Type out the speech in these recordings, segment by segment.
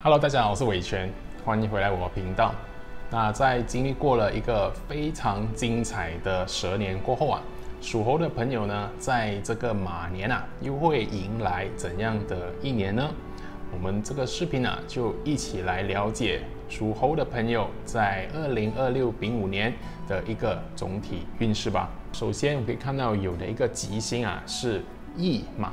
Hello， 大家好，我是伟权，欢迎回来我频道。那在经历过了一个非常精彩的蛇年过后啊，属猴的朋友呢，在这个马年啊，又会迎来怎样的一年呢？我们这个视频啊，就一起来了解属猴的朋友在2026丙午年的一个总体运势吧。首先，我可以看到有的一个吉星啊是驿马。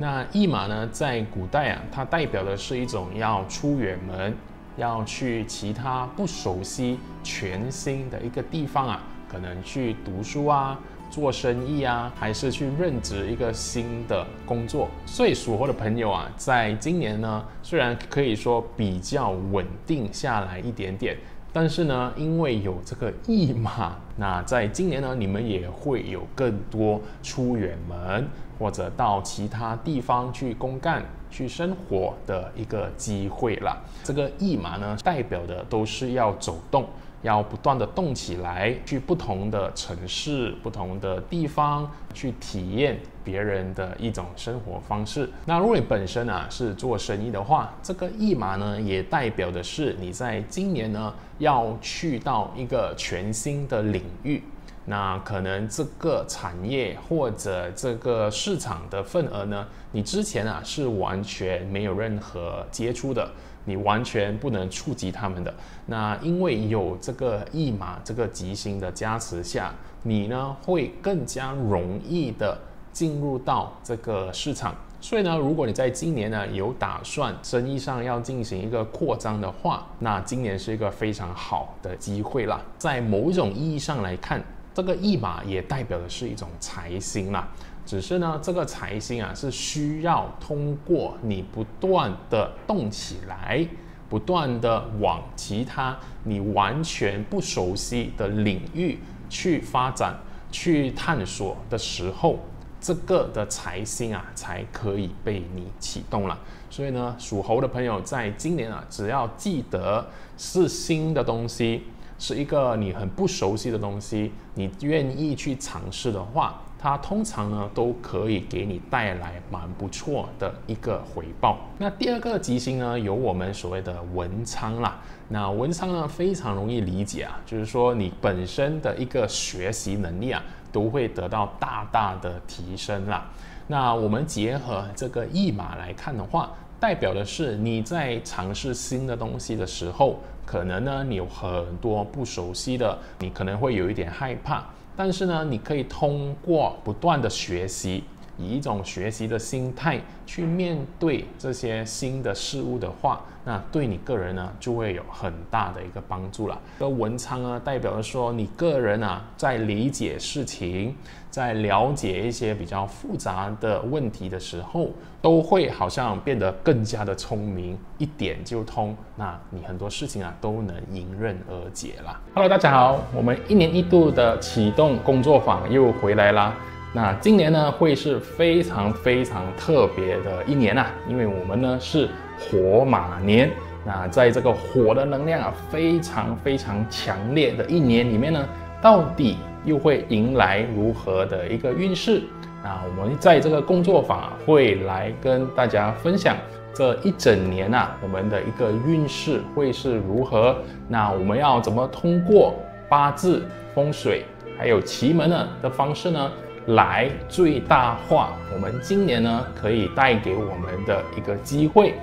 那驿马呢，在古代啊，它代表的是一种要出远门，要去其他不熟悉、全新的一个地方啊，可能去读书啊、做生意啊，还是去任职一个新的工作。所以属猴的朋友啊，在今年呢，虽然可以说比较稳定下来一点点，但是呢，因为有这个驿马，那在今年呢，你们也会有更多出远门或者到其他地方去公干、去生活的一个机会啦。这个驿马呢，代表的都是要走动，要不断的动起来，去不同的城市、不同的地方去体验别人的一种生活方式。那如果你本身啊是做生意的话，这个驿马呢也代表的是你在今年呢要去到一个全新的领域。那可能这个产业或者这个市场的份额呢，你之前啊是完全没有任何接触的，你完全不能触及他们的。那因为有这个驿马这个吉星的加持下，你呢会更加容易的进入到这个市场。所以呢，如果你在今年呢有打算生意上要进行一个扩张的话，那今年是一个非常好的机会啦。在某种意义上来看，这个驿马也代表的是一种财星啦，只是呢，这个财星啊是需要通过你不断的动起来，不断的往其他你完全不熟悉的领域去发展、去探索的时候，这个的财星啊才可以被你启动了。所以呢，属猴的朋友在今年啊，只要记得是新的东西，是一个你很不熟悉的东西，你愿意去尝试的话，它通常呢都可以给你带来蛮不错的一个回报。那第二个吉星呢，有我们所谓的文昌啦。那文昌呢非常容易理解啊，就是说你本身的一个学习能力啊，都会得到大大的提升啦。那我们结合这个驿马来看的话，代表的是你在尝试新的东西的时候，可能呢你有很多不熟悉的，你可能会有一点害怕，但是呢你可以通过不断的学习，以一种学习的心态去面对这些新的事物的话，那对你个人呢就会有很大的一个帮助了。这个文昌呢代表的说你个人啊在理解事情，在了解一些比较复杂的问题的时候，都会好像变得更加的聪明，一点就通，那你很多事情啊都能迎刃而解啦。Hello， 大家好，我们一年一度的启动工作坊又回来啦。那今年呢会是非常非常特别的一年啊，因为我们呢是火马年。那在这个火的能量啊非常非常强烈的一年里面呢，到底又会迎来如何的一个运势？那我们在这个工作坊会来跟大家分享这一整年啊，我们的一个运势会是如何？那我们要怎么通过八字、风水还有奇门的方式呢，来最大化我们今年呢可以带给我们的一个机会？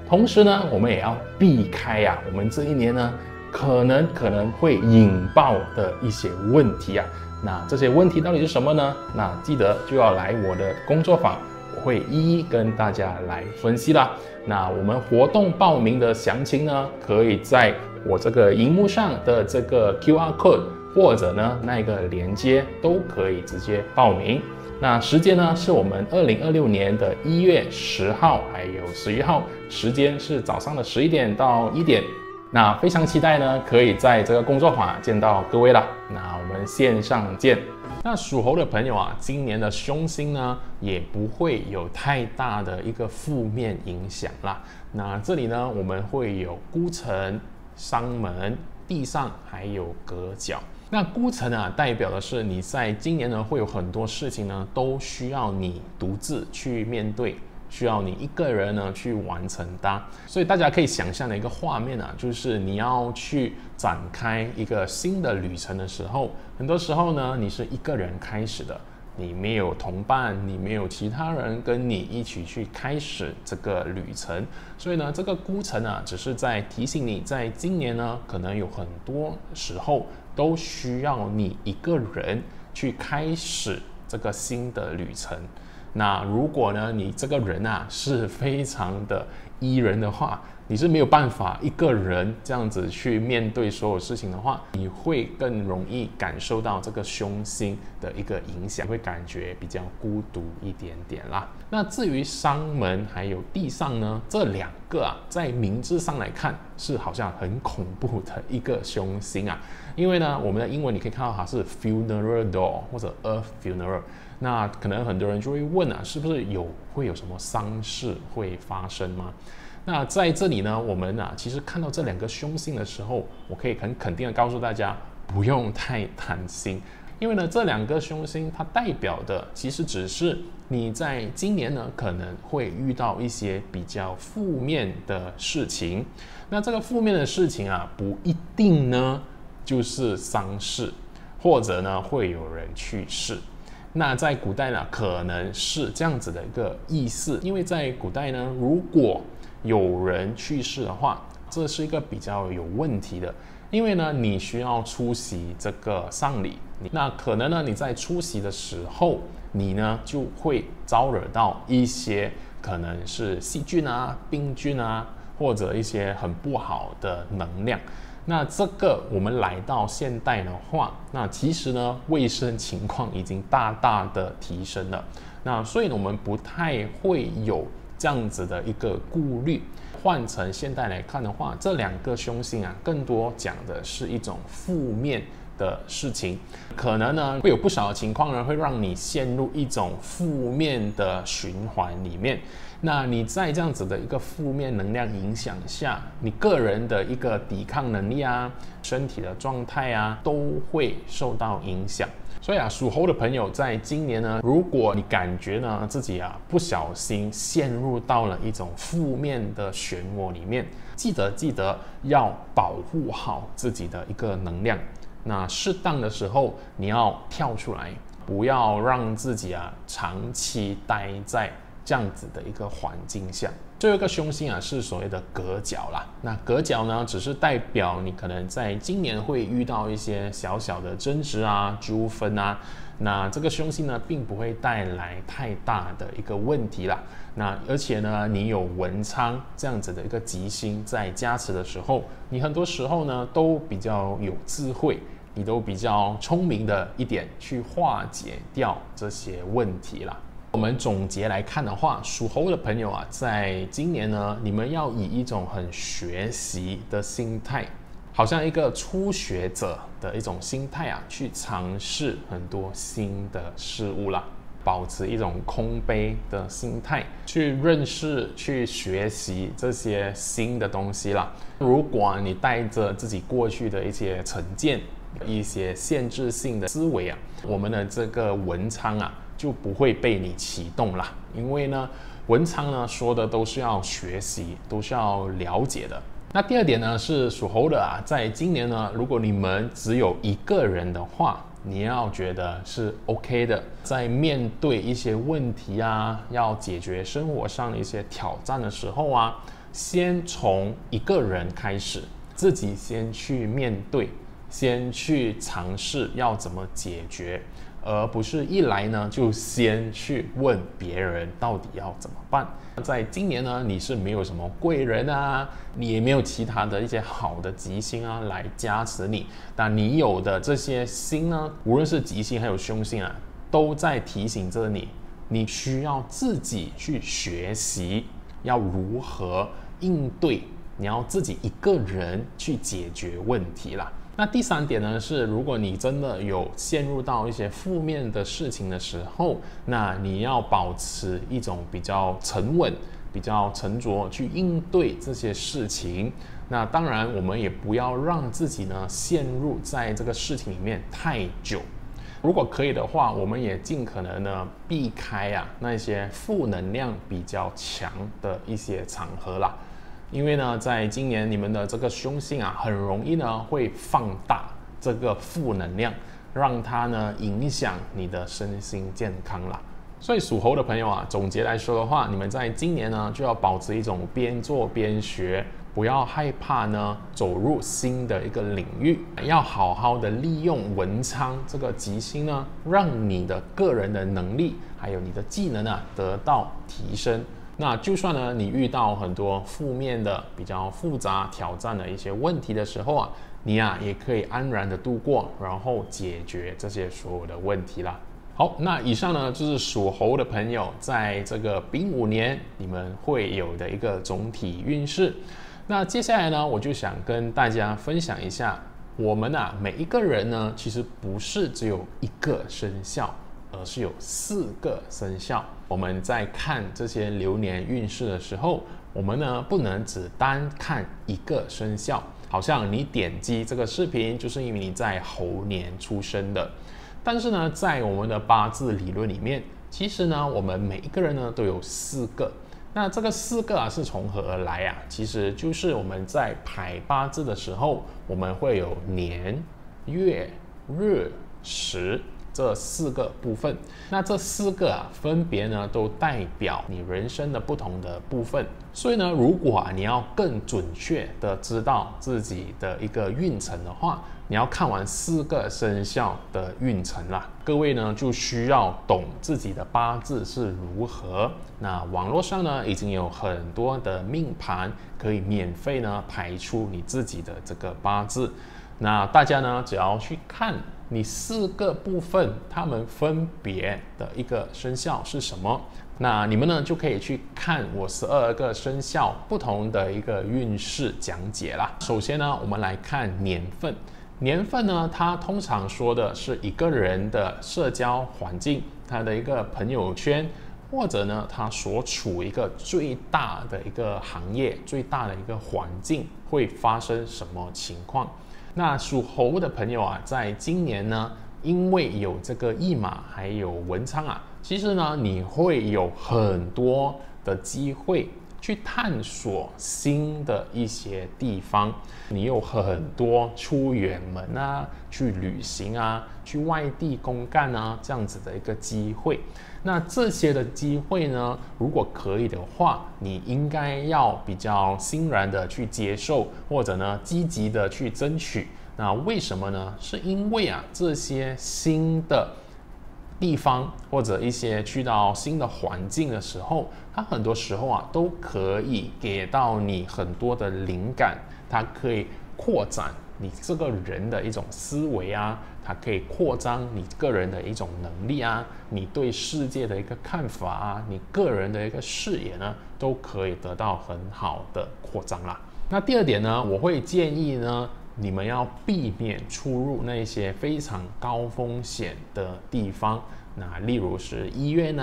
同时呢，我们也要避开啊，我们这一年呢可能会引爆的一些问题啊。那这些问题到底是什么呢？那记得就要来我的工作坊，我会一一跟大家来分析啦。那我们活动报名的详情呢，可以在我这个荧幕上的这个 QR code 或者呢那个连接都可以直接报名。那时间呢是我们2026年的1月10号还有11号，时间是早上的11点到1点。那非常期待呢，可以在这个工作坊见到各位啦。那我们线上见。那属猴的朋友啊，今年的凶星呢，也不会有太大的一个负面影响啦。那这里呢，我们会有孤城、伤门、地上还有隔角。那孤城啊，代表的是你在今年呢，会有很多事情呢，都需要你独自去面对，需要你一个人呢去完成它。所以大家可以想象的一个画面啊，就是你要去展开一个新的旅程的时候，很多时候呢你是一个人开始的，你没有同伴，你没有其他人跟你一起去开始这个旅程。所以呢，这个孤程啊，只是在提醒你，在今年呢，可能有很多时候都需要你一个人去开始这个新的旅程。那如果呢，你这个人啊是非常的 E 人的话，你是没有办法一个人这样子去面对所有事情的话，你会更容易感受到这个凶星的一个影响，会感觉比较孤独一点点啦。那至于商门还有地上呢，这两个啊，在名字上来看是好像很恐怖的一个凶星啊，因为呢，我们的英文你可以看到它是 funeral door 或者 earth funeral。那可能很多人就会问啊，是不是会有什么丧事会发生吗？那在这里呢，我们啊其实看到这两个凶星的时候，我可以很肯定的告诉大家，不用太担心，因为呢这两个凶星它代表的其实只是你在今年呢可能会遇到一些比较负面的事情。那这个负面的事情啊，不一定呢就是丧事，或者呢会有人去世。那在古代呢，可能是这样子的一个意思，因为在古代呢，如果有人去世的话，这是一个比较有问题的，因为呢，你需要出席这个丧礼，那可能呢，你在出席的时候，你呢就会招惹到一些可能是细菌啊、病菌啊，或者一些很不好的能量。那这个我们来到现代的话，那其实呢卫生情况已经大大的提升了，那所以呢我们不太会有这样子的一个顾虑。换成现代来看的话，这两个凶星啊，更多讲的是一种负面的事情，可能呢会有不少的情况呢会让你陷入一种负面的循环里面。那你在这样子的一个负面能量影响下，你个人的一个抵抗能力啊、身体的状态啊，都会受到影响。所以啊，属猴的朋友在今年呢，如果你感觉呢自己啊不小心陷入到了一种负面的漩涡里面，记得要保护好自己的一个能量。那适当的时候你要跳出来，不要让自己啊长期待在这样子的一个环境下。最后一个凶星啊是所谓的隔角啦。那隔角呢，只是代表你可能在今年会遇到一些小小的争执啊、纠纷啊。那这个凶星呢，并不会带来太大的一个问题啦。那而且呢，你有文昌这样子的一个吉星在加持的时候，你很多时候呢都比较有智慧，你都比较聪明的一点去化解掉这些问题啦。我们总结来看的话，属猴的朋友啊，在今年呢，你们要以一种很学习的心态，好像一个初学者的一种心态啊，去尝试很多新的事物啦。保持一种空杯的心态，去认识、去学习这些新的东西啦。如果你带着自己过去的一些成见、一些限制性的思维啊，我们的这个文昌啊，就不会被你启动啦。因为呢，文昌呢说的都是要学习，都是要了解的。那第二点呢，是属猴的啊，在今年呢，如果你们只有一个人的话，你要觉得是 OK 的。在面对一些问题啊，要解决生活上的一些挑战的时候啊，先从一个人开始，自己先去面对，先去尝试要怎么解决，而不是一来呢就先去问别人到底要怎么办。在今年呢，你是没有什么贵人啊，你也没有其他的一些好的吉星啊来加持你，但你有的这些星呢，无论是吉星还有凶星啊，都在提醒着你，你需要自己去学习要如何应对，你要自己一个人去解决问题啦。那第三点呢是，如果你真的有陷入到一些负面的事情的时候，那你要保持一种比较沉稳、比较沉着去应对这些事情。那当然，我们也不要让自己呢陷入在这个事情里面太久。如果可以的话，我们也尽可能呢避开那些负能量比较强的一些场合啦。因为呢，在今年你们的这个凶星很容易呢会放大这个负能量，让它呢影响你的身心健康啦。所以属猴的朋友总结来说的话，你们在今年呢就要保持一种边做边学，不要害怕呢走入新的一个领域，要好好的利用文昌这个吉星呢，让你的个人的能力还有你的技能得到提升。那就算呢你遇到很多负面的比较复杂挑战的一些问题的时候你也可以安然的度过，然后解决这些所有的问题啦。好，那以上呢就是属猴的朋友在这个丙午年你们会有的一个总体运势。那接下来呢，我就想跟大家分享一下，我们每一个人呢，其实不是只有一个生肖，而是有4个生肖。我们在看这些流年运势的时候，我们呢不能只单看一个生肖，好像你点击这个视频就是因为你在猴年出生的。但是呢，在我们的八字理论里面，其实呢，我们每一个人呢都有4个。那这个4个是从何而来其实就是我们在排八字的时候，我们会有年、月、日、时这4个部分。那这4个分别呢都代表你人生的不同的部分。所以呢，如果你要更准确的知道自己的一个运程的话，你要看完4个生肖的运程啦。各位呢就需要懂自己的八字是如何。那网络上呢已经有很多的命盘可以免费呢排出你自己的这个八字。那大家呢只要去看你4个部分，它们分别的一个生肖是什么。那你们呢就可以去看我12个生肖不同的一个运势讲解啦。首先呢，我们来看年份。年份呢，它通常说的是一个人的社交环境，他的一个朋友圈，或者呢他所处一个最大的一个行业、最大的一个环境会发生什么情况。那属猴的朋友在今年呢，因为有这个驿马还有文昌其实呢你会有很多的机会去探索新的一些地方，你有很多出远门去旅行去外地公干这样子的一个机会。那这些的机会呢，如果可以的话，你应该要比较欣然的去接受，或者呢积极的去争取。那为什么呢？是因为这些新的地方或者一些去到新的环境的时候，它很多时候都可以给到你很多的灵感，它可以扩展你这个人的一种思维它可以扩张你个人的一种能力你对世界的一个看法你个人的一个视野呢，都可以得到很好的扩张啦。那第二点呢，我会建议呢，你们要避免出入那些非常高风险的地方，那例如是医院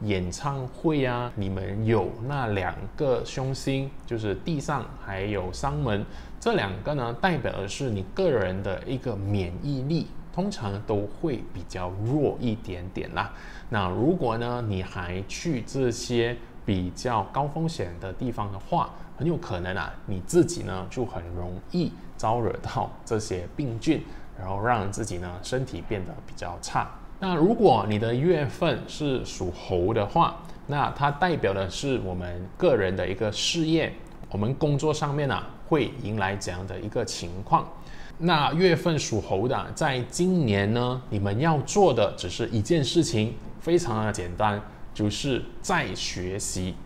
演唱会你们有那2个凶星，就是地上还有商门，这2个呢代表的是你个人的一个免疫力通常都会比较弱一点点啦。那如果呢你还去这些比较高风险的地方的话，很有可能你自己呢就很容易招惹到这些病菌，然后让自己呢身体变得比较差。那如果你的月份是属猴的话，那它代表的是我们个人的一个事业，我们工作上面会迎来怎样的一个情况。那月份属猴的，在今年呢，你们要做的只是一件事情，非常的简单，就是在学习。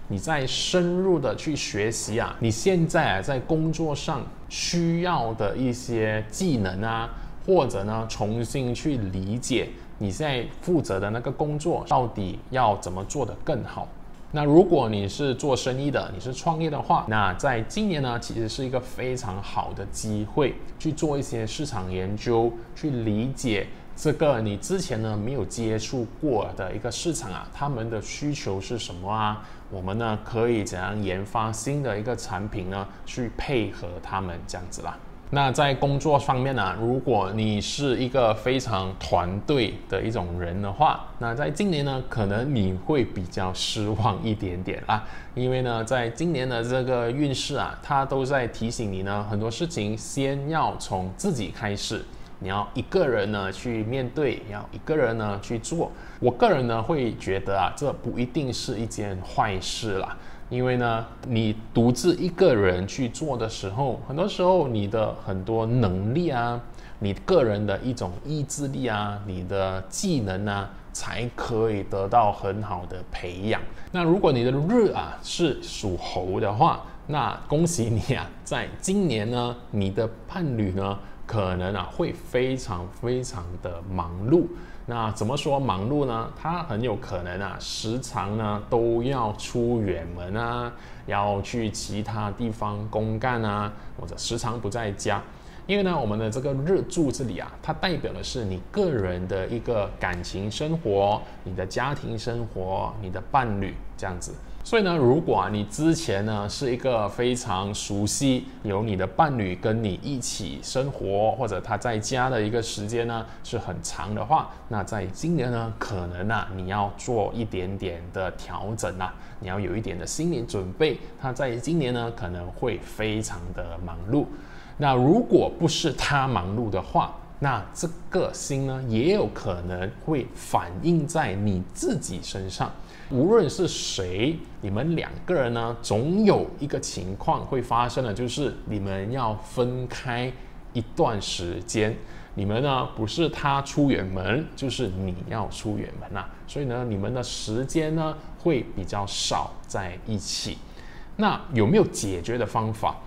你在深入的去学习你现在在工作上需要的一些技能或者呢重新去理解你现在负责的那个工作到底要怎么做得更好。那如果你是做生意的，你是创业的话，那在今年呢，其实是一个非常好的机会去做一些市场研究，去理解这个你之前呢没有接触过的一个市场他们的需求是什么我们呢可以怎样研发新的一个产品呢，去配合他们这样子啦。那在工作方面呢，如果你是一个非常团队的一种人的话，那在今年呢，可能你会比较失望一点点啦。因为呢，在今年的这个运势啊，它都在提醒你呢，很多事情先要从自己开始。你要一个人呢去面对，要一个人呢去做。我个人呢会觉得啊，这不一定是一件坏事啦。因为呢，你独自一个人去做的时候，很多时候你的很多能力啊，你个人的一种意志力啊，你的技能啊，才可以得到很好的培养。那如果你的日啊是属猴的话，那恭喜你啊，在今年呢，你的伴侣呢，可能啊会非常非常的忙碌。那怎么说忙碌呢？他很有可能啊，时常呢都要出远门啊，要去其他地方公干啊，或者时常不在家。因为呢，我们的这个日柱这里啊，它代表的是你个人的一个感情生活、你的家庭生活、你的伴侣这样子。所以呢，如果你之前呢是一个非常熟悉有你的伴侣跟你一起生活，或者他在家的一个时间呢是很长的话，那在今年呢，可能啊你要做一点点的调整啊，你要有一点的心理准备，他在今年呢可能会非常的忙碌。那如果不是他忙碌的话，那这个星呢也有可能会反映在你自己身上。无论是谁，你们两个人呢，总有一个情况会发生的，就是你们要分开一段时间。你们呢不是他出远门，就是你要出远门啊，所以呢你们的时间呢会比较少在一起。那有没有解决的方法？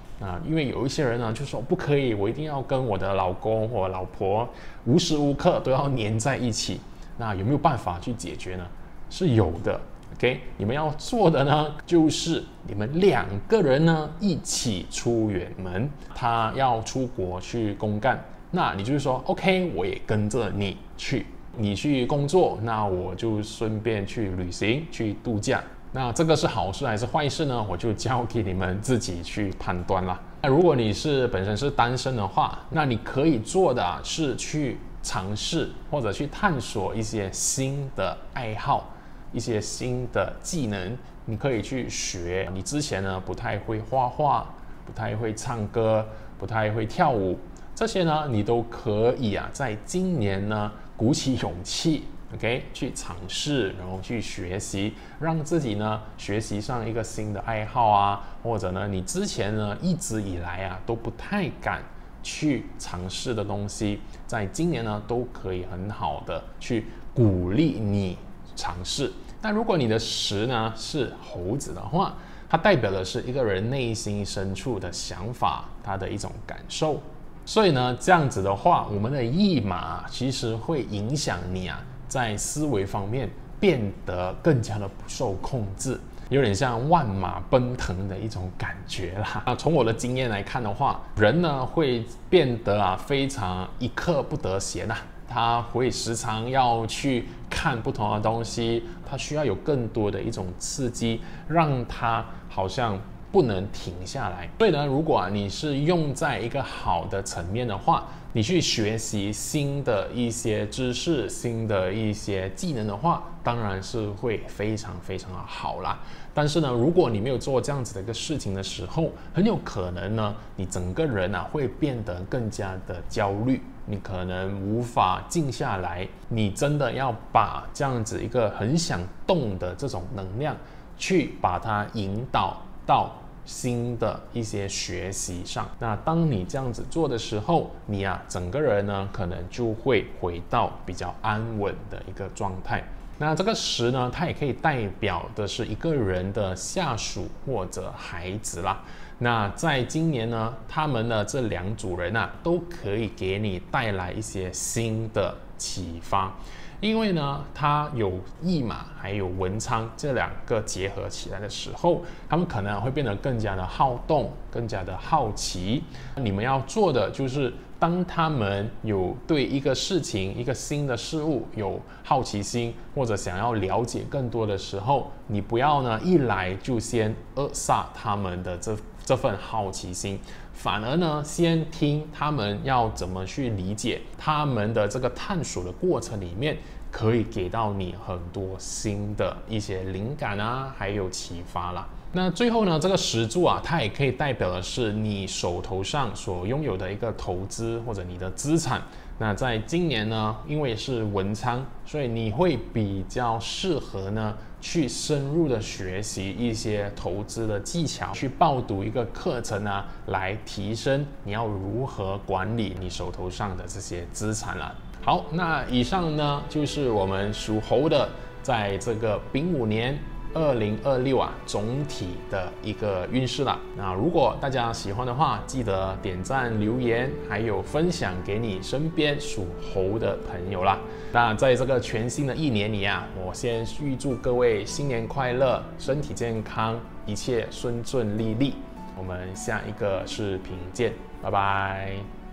因为有一些人呢就说不可以，我一定要跟我的老公或老婆无时无刻都要黏在一起。那有没有办法去解决呢？是有的。OK， 你们要做的呢，就是你们两个人呢一起出远门。他要出国去公干，那你就是说 OK， 我也跟着你去。你去工作，那我就顺便去旅行去度假。那这个是好事还是坏事呢？我就交给你们自己去判断啦。那如果你本身是单身的话，那你可以做的是去尝试或者去探索一些新的爱好，一些新的技能，你可以去学。你之前呢不太会画画，不太会唱歌，不太会跳舞，这些呢你都可以啊，在今年呢鼓起勇气 ，OK， 去尝试，然后去学习，让自己呢学习上一个新的爱好啊，或者呢你之前呢一直以来啊都不太敢去尝试的东西，在今年呢都可以很好的去鼓励你尝试。但如果你的时呢是猴子的话，它代表的是一个人内心深处的想法，他的一种感受。所以呢，这样子的话，我们的驿马其实会影响你啊，在思维方面变得更加的不受控制，有点像万马奔腾的一种感觉啦。那从我的经验来看的话，人呢会变得非常一刻不得闲啊。他会时常要去看不同的东西，他需要有更多的一种刺激，让他好像不能停下来。所以呢，如果你是用在一个好的层面的话，你去学习新的一些知识、新的一些技能的话，当然是会非常非常的好啦。但是呢，如果你没有做这样子的一个事情的时候，很有可能呢，你整个人会变得更加的焦虑，你可能无法静下来。你真的要把这样子一个很想动的这种能量，去把它引导到新的一些学习上。那当你这样子做的时候，你整个人呢可能就会回到比较安稳的一个状态。那这个时呢，它也可以代表的是一个人的下属或者孩子啦。那在今年呢，他们的这两组人都可以给你带来一些新的启发。因为呢，它有驿马还有文昌这两个结合起来的时候，他们可能会变得更加的好动，更加的好奇。你们要做的就是当他们有对一个事情、一个新的事物有好奇心，或者想要了解更多的时候，你不要呢一来就先扼杀他们的这份好奇心，反而呢先听他们要怎么去理解他们的这个探索的过程里面，可以给到你很多新的一些灵感啊，还有启发啦。那最后呢，这个石柱啊，它也可以代表的是你手头上所拥有的一个投资或者你的资产。那在今年呢，因为是文昌，所以你会比较适合呢去深入的学习一些投资的技巧，去报读一个课程啊，来提升你要如何管理你手头上的这些资产啦。好，那以上呢就是我们属猴的在这个丙午年2026啊，总体的一个运势啦。那如果大家喜欢的话，记得点赞、留言，还有分享给你身边属猴的朋友啦。那在这个全新的一年里啊，我先预祝各位新年快乐，身体健康，一切顺顺利利。我们下一个视频见，拜拜。